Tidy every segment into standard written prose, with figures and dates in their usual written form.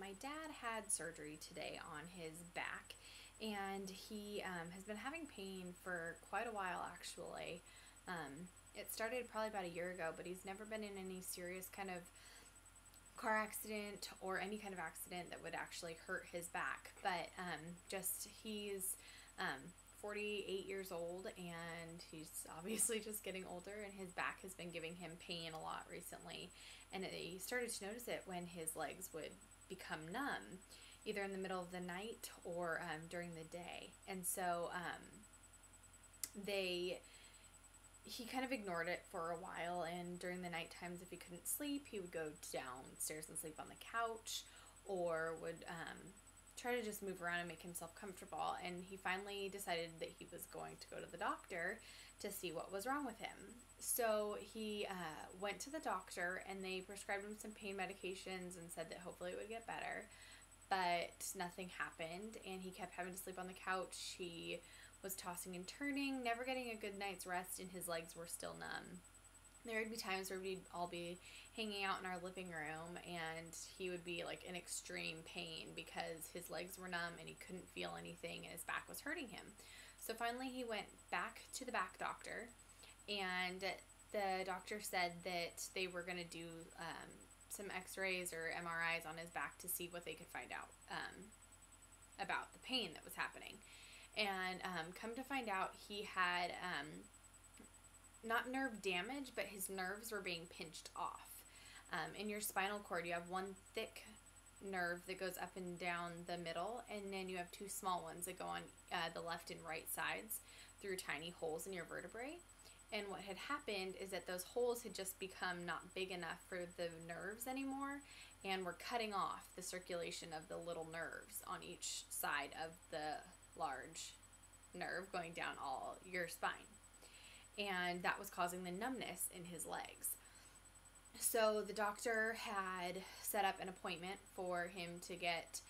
my dad had surgery today on his back, and he has been having pain for quite a while, actually. It started probably about a year ago, but he's never been in any serious kind of car accident or any kind of accident that would actually hurt his back. But just he's 48 years old, and he's obviously just getting older, and his back has been giving him pain a lot recently. And he started to notice it when his legs would become numb, either in the middle of the night or during the day. And so he kind of ignored it for a while, and during the night times, if he couldn't sleep, he would go downstairs and sleep on the couch, or would try to just move around and make himself comfortable. And he finally decided that he was going to go to the doctor to see what was wrong with him. So he went to the doctor, and they prescribed him some pain medications and said that hopefully it would get better. But nothing happened, and he kept having to sleep on the couch. He was tossing and turning, never getting a good night's rest, and his legs were still numb. There would be times where we'd all be hanging out in our living room, and he would be like in extreme pain because his legs were numb and he couldn't feel anything and his back was hurting him. So finally he went back to the back doctor, and the doctor said that they were going to do some x-rays or MRIs on his back to see what they could find out about the pain that was happening. And come to find out, he had not nerve damage, but his nerves were being pinched off. In your spinal cord, you have one thick nerve that goes up and down the middle, and then you have two small ones that go on the left and right sides through tiny holes in your vertebrae. And what had happened is that those holes had just become not big enough for the nerves anymore, and were cutting off the circulation of the little nerves on each side of the large nerve going down all your spine. And that was causing the numbness in his legs. So the doctor had set up an appointment for him to get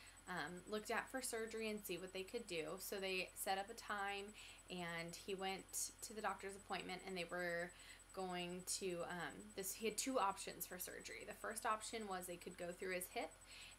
looked at for surgery and see what they could do. So they set up a time, and he went to the doctor's appointment, and they were going to he had two options for surgery. The first option was they could go through his hip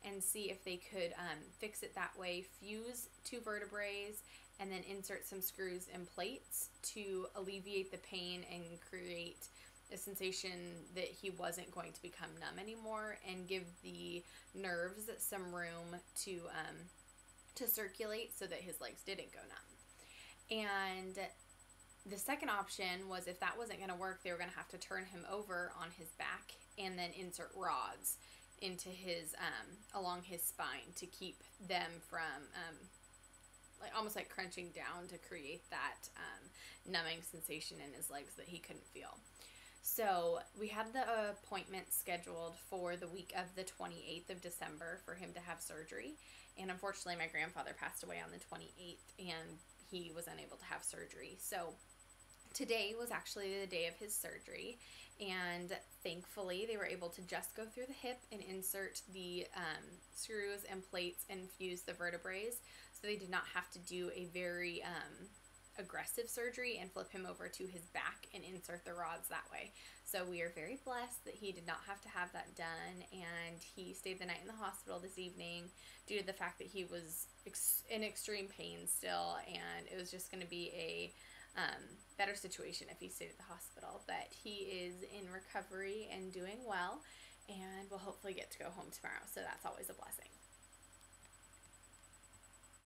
and see if they could fix it that way, fuse two vertebrae, and then insert some screws and plates to alleviate the pain and create a sensation that he wasn't going to become numb anymore, and give the nerves some room to circulate so that his legs didn't go numb. And the second option was, if that wasn't going to work, they were going to have to turn him over on his back and then insert rods into his along his spine to keep them from almost like crunching down to create that numbing sensation in his legs that he couldn't feel. So we had the appointment scheduled for the week of the 28th of December for him to have surgery. And unfortunately, my grandfather passed away on the 28th, and he was unable to have surgery. So today was actually the day of his surgery, and thankfully they were able to just go through the hip and insert the screws and plates and fuse the vertebrae, so they did not have to do a very aggressive surgery and flip him over to his back and insert the rods that way. So we are very blessed that he did not have to have that done, and he stayed the night in the hospital this evening due to the fact that he was in extreme pain still, and it was just going to be a better situation if he stayed at the hospital. But he is in recovery and doing well, and will hopefully get to go home tomorrow, so that's always a blessing.